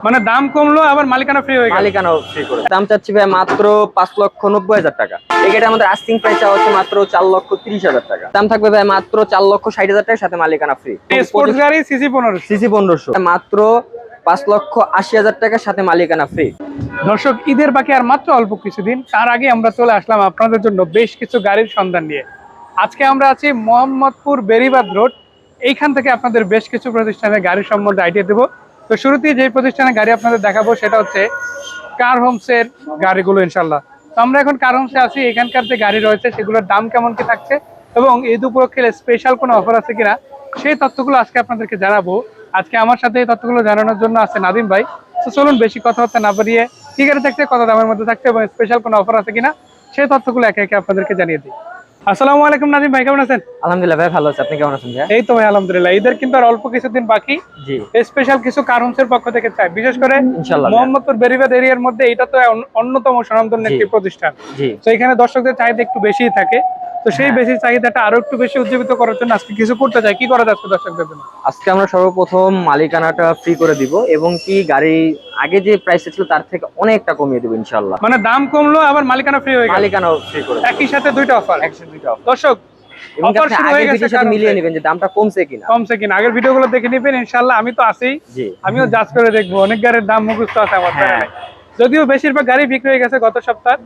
মানে দাম কমলো আবার মালিকানা ফ্রি হয়ে গেল। মালিকানা ফ্রি করে দাম চাচ্ছি ভাই মাত্র 5,90,000 টাকা। এই গাড়িটা আমাদের আস্কিং প্রাইস চাওয়া হচ্ছে মাত্র 4,30,000 টাকা। দাম থাকবে ভাই মাত্র 4,60,000 টাকার সাথে মালিকানা ফ্রি। স্পোর্টস গাড়ি সিসি 1500 মাত্র 5,80,000 টাকার সাথে মালিকানা ফ্রি। দর্শক, ঈদের বাকি আর মাত্র অল্প কিছুদিন, তার আগে আমরা চলে আসলাম আপনাদের জন্য বেশ কিছু গাড়ির সন্ধান নিয়ে। আজকে আমরা আছি মোহাম্মদপুর বেরিবাদ রোড। এইখান থেকে আপনাদের বেশ কিছু প্রতিষ্ঠানের গাড়ির সম্বন্ধে আইডিয়া দেবো। তো শুরুতেই যে প্রতিষ্ঠানের গাড়ি আপনাদের দেখাবো সেটা হচ্ছে কার হোমসের গাড়িগুলো ইনশাল্লাহ। তো আমরা এখন কার হোমসে আছি। এখানকার যে গাড়ি রয়েছে সেগুলোর দাম কেমন কি থাকছে এবং ঈদ উপলক্ষে স্পেশাল কোনো অফার আছে কিনা সেই তথ্যগুলো আজকে আপনাদেরকে জানাবো। আজকে আমার সাথে এই তথ্যগুলো জানানোর জন্য আছে নাদিম ভাই। তো চলুন বেশি কথাবার্তা না বাড়িয়ে কি গাড়ি থাকছে, কত দামের মধ্যে থাকছে এবং স্পেশাল কোনো অফার আছে কিনা সেই তথ্যগুলো একে একে আপনাদেরকে জানিয়ে দিই। আসসালামু আলাইকুম নাদিম ভাই, কেমন আছেন? আলহামদুলিল্লাহ ভাই ভালো আছি, আপনি কেমন আছেন ভাই? এই তো ভাই আলহামদুলিল্লাহ। ঈদের কিন্তু আর অল্প কিছুদিন বাকি। জি, স্পেশাল কিছু কার হোমসের পক্ষ থেকে চাই, বিশেষ করে ইনশাআল্লাহ মোহাম্মদপুর বেরিবাদ এরিয়ার মধ্যে এটা তো অন্যতম স্বনামধন্য একটি প্রতিষ্ঠান। জি, তো এখানে দর্শকদের চাহিদা একটু বেশিই থাকে। তো সেই বেশি চাহিদাটা আরো একটু বেশি উজ্জীবিত করার জন্য আজকে কিছু করতে চাই। কি করা যাচ্ছে দর্শকদের জন্য? আজকে আমরা সর্বপ্রথম মালিকানাটা ফ্রি করে দিব এবং কি গাড়ি আগে যে প্রাইস ছিল তার থেকে অনেকটা কমিয়ে দিব ইনশাআল্লাহ। মানে দাম কমলো আবার মালিকানা ফ্রি হয়ে গেল। মালিকানাও ফ্রি করে একই সাথে দুইটা অফার। দর্শক, এবং অফার আপনি শুরু হয়ে আগের গেছে, ভিডিওর সাথে মিলিয়ে নেবেন যে দামটা কমছে কিনা। আগের ভিডিওগুলো দেখে নেবেন ইনশাআল্লাহ। আমি তো আছেই, জি, আমিও জাজ করে দেখবো। অনেক গাড়ির দাম মুখস্থ আছে আমার। হ্যাঁ। যদিও বেশিরভাগ গাড়ি বিক্রি হয়ে গেছে গত সপ্তাহ,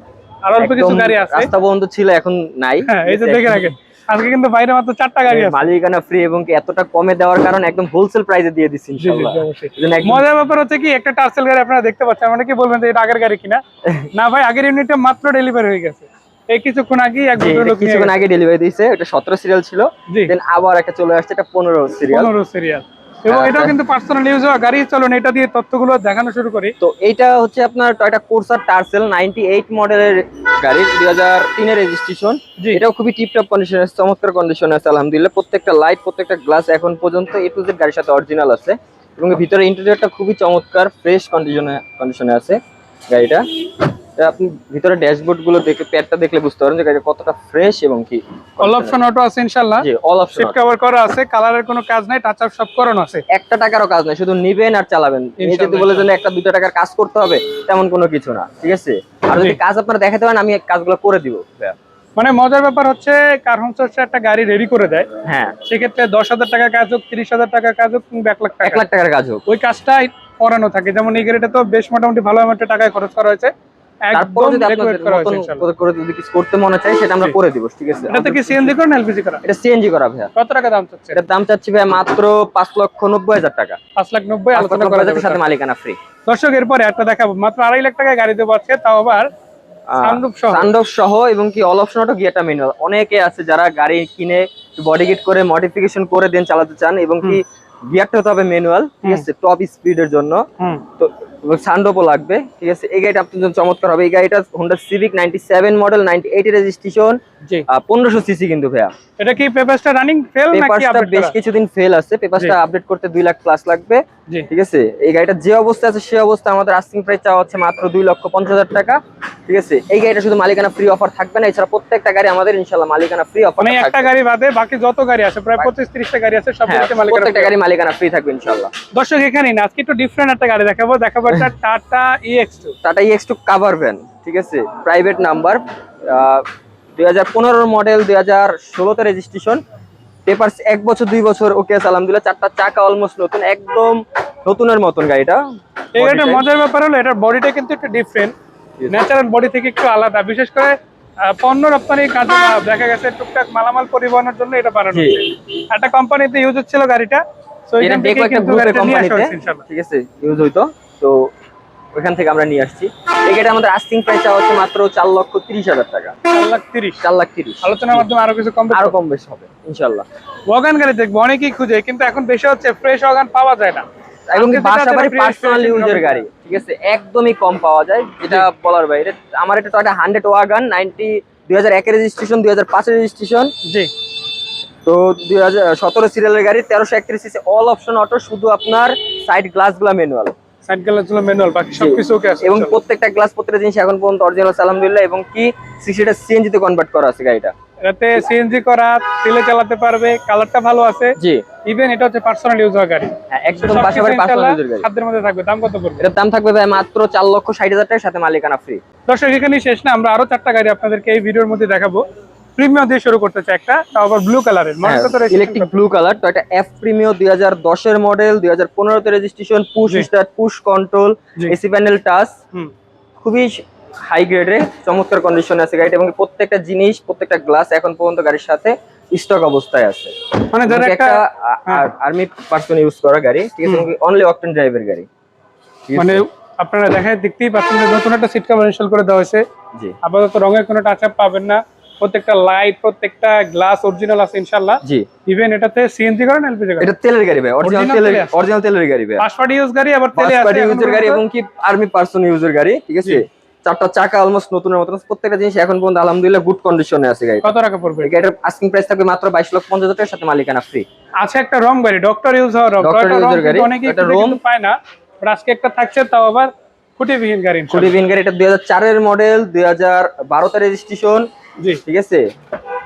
আর অল্প কিছু গাড়ি আছে। রাস্তা বন্ধ ছিল, এখন নাই। হ্যাঁ, এই যে দেখে রাখেন আজকে কিন্তু বাইরে মাত্র 4টা গাড়ি আছে। মালিকানা ফ্রি এবং কি এতটা কমে দেওয়ার কারণে একদম হোলসেল প্রাইসে দিয়ে দিচ্ছি ইনশাআল্লাহ। মজার ব্যাপার হচ্ছে কি, একটা টার্সেল গাড়ি আপনারা দেখতে পাচ্ছেন। মানে কি বলবেন যে এটা আগের গাড়ি কিনা? না ভাই, আগের ইউনিটটা মাত্র ডেলিভারি হয়ে গেছে এই কিছুক্ষণ আগে। কিছুক্ষণ আগে ডেলিভারি দিয়েছে। এটা 17 সিরিয়াল ছিল, দেন আবার একটা চলে আসছে, এটা 15 সিরিয়াল। এবং এটাও কিন্তু পার্সোনাল ইউজ হওয়া গাড়ি। চলুন এটা দিয়ে তথ্যগুলো দেখানো শুরু করি। তো এইটা হচ্ছে আপনার টয়োটা কোর্সা টার্সেল 98 মডেলের গাড়ি, 2003 এর রেজিস্ট্রেশন। এটাও খুবই টিপটপ কন্ডিশনে আছে, চমৎকার কন্ডিশনে আছে আলহামদুলিল্লাহ। প্রত্যেকটা লাইট, প্রত্যেকটা গ্লাস এখন পর্যন্ত এ টু জেড গাড়ির সাথে অরিজিনাল আছে এবং ভিতরে ইন্টেরিয়রটা খুবই চমৎকার ফ্রেশ কন্ডিশনে আছে গাড়িটা। আপনি ভিতরে ড্যাশবোর্ড গুলো দেখে প্যাডটা দেখলে বুঝতে পারবেন যে গাড়িটা কতটা ফ্রেশ এবং কি অল অপশন অটো আছে ইনশাআল্লাহ। জি, অল অপশন সিট কভার করা আছে, কালারের কোনো কাজ নাই, টাচ আপ সব করানো আছে। 1 টাকারও কাজ নাই, শুধু নিবেন আর চালাবেন। এই যদি বলে যে 1-2 টাকার কাজ করতে হবে তেমন কোনো কিছু না, ঠিক আছে? আর যদি কাজ আপনারা দেখাতে পারেন আমি কাজগুলো করে দিব। মানে মজার ব্যাপার হচ্ছে কার হোমস হচ্ছে একটা গাড়ি রেডি করে দেয়। হ্যাঁ, সেক্ষেত্রে 10,000 টাকার কাজ হোক, 30,000 টাকার কাজ হোক, 1 লাখ টাকা, 1 লাখ টাকার কাজ হোক, ওই কাজটাই করানো থাকে। যেমন এই গাড়িটা তো বেশ মোটামুটি ভালো অ্যামাউন্টের টাকায় খরচ করা হয়েছে। তারপর যদি আপনাদের মতন করে যদি কিছু করতে মনে চাই সেটা আমরা করে দিব, ঠিক আছে? এটা কি সিএনজি করা না এলপিজি করা? এটা সিএনজি করা ভাই। কত টাকা দাম চাচ্ছে? এটার দাম চাচ্ছি ভাই মাত্র 5,90,000 টাকা। 5,90,000 আলোচনা করা যাবে, সাথে মালিকানা ফ্রি। দর্শক, এরপরে একটা দেখাবো মাত্র 2.5 লাখ টাকায় গাড়ি দেবো আজকে, তাও আবার সানরুফ সহ এবং কি অল অপশন অটো, গিয়ারটা ম্যানুয়াল। অনেকে আছে যারা গাড়ি কিনে বডি কিট করে মডিফিকেশন করে দেন চালাতে চান এবং কি গিয়ারটা হতে হবে ম্যানুয়াল, ঠিক আছে, টপ স্পিডের জন্য। তো সানরুফও লাগবে, ঠিক আছে। এই গাড়িটা আপনার জন্য চমৎকার হবে। এই গাড়িটা হোন্ডা সিভিক 97 মডেল, 98 এর রেজিস্ট্রেশন, 1500 সিসি কিন্তু ভাইয়া। এটা কি পেপারসটা রানিং ফেল নাকি আপডেট? বেশ কিছুদিন ফেল আছে, পেপারসটা আপডেট করতে 2 লাখ প্লাস লাগবে, ঠিক আছে। এই গাড়িটা যে অবস্থা আছে সেই অবস্থা আমাদের আস্কিং প্রাইস চাওয়া হচ্ছে মাত্র 2,50,000 টাকা, ঠিক আছে। এই গাড়িটা শুধু মালিকানা ফ্রি অফার থাকবে না, এছাড়া প্রত্যেকটা গাড়ি আমাদের ইনশাআল্লাহ মালিকানা ফ্রি অফার থাকবে। একটা গাড়ি বাদে বাকি যত গাড়ি আছে প্রায় 25-30টা গাড়ি আছে, সবগুলোতে প্রত্যেকটা গাড়ি মালিকানা ফ্রি থাকবে ইনশাআল্লাহ। দর্শক, এখানেই না, আজকে একটু ডিফারেন্ট একটা গাড়ি দেখাবো একটা tata EX2। Tata EX2 cover van, ঠিক আছে, প্রাইভেট নাম্বার, 2015 মডেল, 2016 তে রেজিস্ট্রেশন, পেপারস 1 বছর 2 বছর ওকে আছে আলহামদুলিল্লাহ। 4টা চাকা অলমোস্ট নতুন, একদম নতুনের মতন গাড়িটা। এই গাড়িটার মজার ব্যাপার হলো এটার বডিটা কিন্তু একটু ডিফারেন্ট, ন্যাচারাল বডি থেকে একটু আলাদা। বিশেষ করে পণ্য রপ্তানির কাজে দেখা গেছে টুকটাক মালামাল পরিবহনের জন্য এটা বানানো হয়েছে। একটা কোম্পানিতে ইউজ হচ্ছিল গাড়িটা, তো এখান থেকে কিন্তু গাড়িটা নিয়ে আসা হয়েছে ইনশাআল্লাহ, ঠিক আছে, ইউজ হইতো, তো ওখান থেকে আমরা নিয়ে আসছি। এই গাড়িটা আমাদের আস্কিং প্রাইস চাওয়া হচ্ছে মাত্র 4,30,000 টাকা। 4,30,000 আলোচনার মাধ্যমে আরো কিছু কম বেশি হবে ইনশাআল্লাহ। ওয়াগন গাড়ি দেখবো অনেকেই খুঁজে, কিন্তু এখন বেশি হচ্ছে ফ্রেশ ওয়াগন পাওয়া যায় না এবং বাসাবাড়ি পার্সোনাল ইউজের গাড়ি, ঠিক আছে, একদমই কম পাওয়া যায়, যেটা বলার বাইরে। আমার এটা টয়োটা 100 ওয়াগন 2001 এর রেজিস্ট্রেশন, 2005 এর রেজিস্ট্রেশন, জি। তো 2017 সিরিয়ালের গাড়ি, 1331 সিসি, অল অপশন অটো, শুধু আপনার সাইড গ্লাসগুলো ম্যানুয়াল, বাকি সবকিছু ওকে আছে এবং প্রত্যেকটা গ্লাস প্রত্যেকটা জিনিস এখন পর্যন্ত অরিজিনাল আলহামদুলিল্লাহ। এবং কি 60টা সিএনজি তে কনভার্ট করা আছে গাড়িটা। এটাতে সিএনজি করা, তেলে চালাতে পারবে, কালারটা ভালো আছে। জি ইভেন এটা হচ্ছে পার্সোনাল ইউজ হওয়া গাড়ি, একদম পাশাপাশি পার্সোনাল ইউজের গাড়ি। সাধ্যের মধ্যে থাকবে। দাম কত পড়বে? এটার দাম থাকবে ভাই মাত্র 4,60,000 টাকার সাথে মালিকানা ফ্রি। দর্শক এখানেই শেষ না, আমরা আরো 4টা গাড়ি আপনাদেরকে এই ভিডিওর মধ্যে দেখাবো। প্রিমিয়াম দিয়ে শুরু করতে চাই একটা, তাও আবার ব্লু কালারের, ইলেকট্রিক ব্লু কালার, তো এটা এফ প্রিমিও 2010 এর মডেল, 2015 তে registration, push start, push control, AC panel touch, খুবই হাই গ্রেডে চমৎকার কন্ডিশনে আছে গাড়িটা, এবং প্রত্যেকটা জিনিস প্রত্যেকটা গ্লাস এখন পর্যন্ত গাড়ির সাথে স্টক অবস্থায় আছে। মানে যারা একটা আর্মি পার্সন ইউজ করা গাড়ি, ঠিক আছে, অনলি অকটেন ড্রাইভের গাড়ি। মানে আপনারা দেখতেই পাচ্ছেন যে নতুন একটা সিট কভার ইনস্টল করে দেওয়া হয়েছে। জি আপাতত রঙের কোনো টাচ আপ পাবেন না, প্রত্যেকটা লাইট প্রত্যেকটা গ্লাস অরিজিনাল আছে ইনশাআল্লাহ। জি ইভেন এটাতে সিএনজি করেন, এলপিজি করেন? এটা তেলের গাড়ি ভাই, অরিজিনাল তেলের গাড়ি ভাই, ফার্স্ট পার্টি ইউজ গাড়ি, আবার তেলে আছে, ফার্স্ট পার্টি ইউজের গাড়ি, এবং কি আর্মি পার্সন ইউজের গাড়ি, ঠিক আছে। চারটা চাকা অলমোস্ট নতুনের মতো, প্রত্যেকটা জিনিস এখন পর্যন্ত আলহামদুলিল্লাহ গুড কন্ডিশনে আছে গাড়ি। কত টাকা পড়বে? এটার আস্কিং প্রাইস থাকবে মাত্র 22,50,000 টাকার সাথে মালিকানা ফ্রি। আছে একটা রং গাড়ি, ডক্টর ইউজ হওয়ার রং, ডক্টর ইউজের গাড়ি, অনেকেই এটা রোম পায় না, বাট আজকে একটা থাকছে, তাও আবার খুঁটিবিহীন গাড়ি। খুঁটিবিহীন গাড়ি, এটা 2004 এর মডেল, 2012 তে রেজিস্ট্রেশন, জি ঠিক আছে।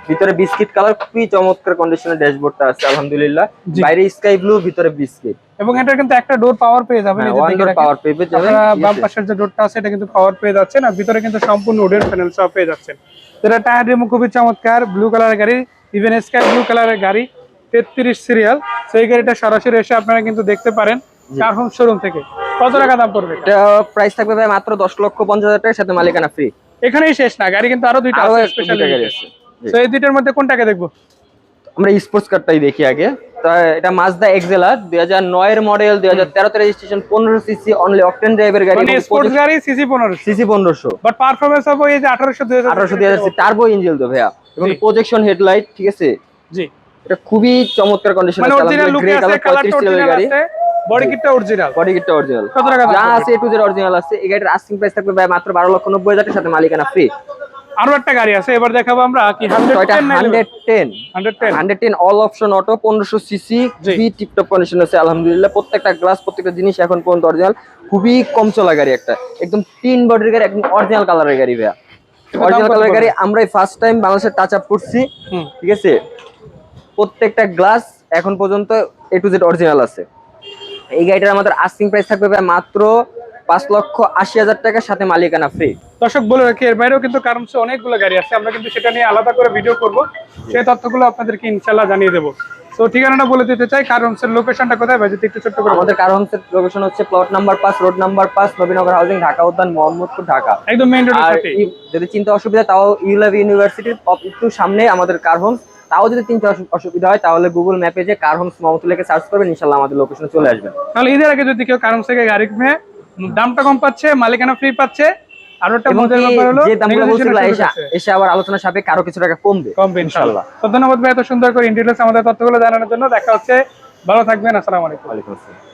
ভিতরে বিস্কিট কালার, খুবই চমৎকার কন্ডিশনের ড্যাশবোর্ডটা আছে আলহামদুলিল্লাহ, বাইরে স্কাই ব্লু, ভিতরে বিস্কিট, এবং এটা কিন্তু একটা ডোর পাওয়ার পেয়ে যাবেন, এই যে ওয়ান ডোর পাওয়ার পেয়ে যাবেন। বাম পাশের যে ডোরটা আছে এটা কিন্তু পাওয়ার পেয়ে যাচ্ছেন, আর ভিতরে কিন্তু সম্পূর্ণ উডেন প্যানেল সহ পেয়ে যাচ্ছেন। এটা টায়ার রিমু খুবই চমৎকার, ব্লু কালারের গাড়ি, ইভেন স্কাই ব্লু কালারের গাড়ি, 33 সিরিয়াল। সেই গাড়িটা সরাসরি এসে আপনারা কিন্তু দেখতে পারেন কার হোম শোরুম থেকে। কত টাকা দাম পড়বে? এটা প্রাইস থাকবে ভাই মাত্র 10,50,000 টাকার সাথে মালিকানা ফ্রি। এখানেই শেষ না, গাড়ি কিন্তু আরো দুইটা আছে স্পেশাল গাড়ি আছে। তো এই দুইটার মধ্যে কোনটাকে দেখবো? আমরা স্পোর্টস কারটাই দেখি আগে। তো এটা মাজদা এক্সেলা 2009 এর মডেল, 2013 তে রেজিস্ট্রেশন, 15 সিসি, অনলি অকটেন ড্রাইভের গাড়ি, মানে স্পোর্টস গাড়ি, সিসি 1500, বাট পারফরম্যান্স হবে এই যে 1800 2000 টার্বো ইঞ্জিন তো ভাইয়া, এবং প্রজেকশন হেডলাইট, ঠিক আছে। জি এটা খুবই চমৎকার কন্ডিশনে মানে আছে, অরিজিনাল লুক গ্রে আছে, কালার, কালারটা 35 সিরিয়াল গাড়ি, আছে, বডি কিটটা অরিজিনাল, কত টাকা দাম যা পড়বে? আছে এ টু জেড অরিজিনাল আছে। এই গাড়ির আস্কিং প্রাইস থাকবে ভাই মাত্র 12,90,000 টাকার সাথে মালিকানা ফ্রি। আরো একটা গাড়ি আছে, এবার দেখাবো আমরা কি 110 অল অপশন অটো, 1500 সিসি, খুবই টিপটপ কন্ডিশন আছে আলহামদুলিল্লাহ। প্রত্যেকটা গ্লাস প্রত্যেকটা জিনিস এখন পর্যন্ত অরিজিনাল, খুবই কম চলা গাড়ি, একটা একদম টিন বডির গাড়ি, একদম অরিজিনাল কালারের গাড়ি ভাইয়া, অরিজিনাল কালারের গাড়ি। আমরাই ফার্স্ট টাইম বাংলাদেশে টাচ আপ করছি, ঠিক আছে। প্রত্যেকটা গ্লাস এখন পর্যন্ত এ টু জেড অরিজিনাল আছে। এই গাড়িটার আমাদের আস্কিং প্রাইস থাকবে ভাই মাত্র 5,80,000 টাকার সাথে মালিকানা ফ্রি। দর্শক বলে রাখি, এর বাইরেও কিন্তু কারণ অনেকগুলো গাড়ি আছে, আমরা কিন্তু সেটা নিয়ে আলাদা করে ভিডিও করব, সেই তথ্যগুলো আপনাদেরকে ইনশাআল্লাহ জানিয়ে দেবো। তো ঠিকানাটা বলে দিতে চাই, কারণসের লোকেশনটা কোথায় ভাই, যদি একটু ছোট্ট করে? আমাদের কারণসের লোকেশন হচ্ছে plot number 5, road number 5, Nabinagar housing, Dhaka উদ্যান, মোহাম্মদপুর, ঢাকা, একদম মেইন রোডের আর সাথে। যদি চিন্তা অসুবিধা, তাও ইউলাভ ইউনিভার্সিটির একটু সামনে আমাদের কার হোমস। তাও যদি চিন্তা অসুবিধা হয়, তাহলে গুগল ম্যাপে যে কার হোমস মোহাম্মদপুর লিখে সার্চ করবেন, ইনশাআল্লাহ আমাদের লোকেশনে চলে আসবেন। তাহলে ঈদের আগে যদি কেউ কারণ থেকে গাড়ি কিনে, দামটা কম পাচ্ছে, মালিকানা ফ্রি পাচ্ছে, আর একটা মজার ব্যাপার হলো যে দামগুলো বলছিল এসে আবার আলোচনা সাপেক্ষে আরো কিছু টাকা কমবে ইনশাআল্লাহ। তো ধন্যবাদ ভাই এত সুন্দর করে ইন্টারভিউ আমাদের তথ্যগুলো জানানোর জন্য। দেখা হচ্ছে, ভালো থাকবেন, আসসালামু আলাইকুম। ওয়ালাইকুম আসসালাম।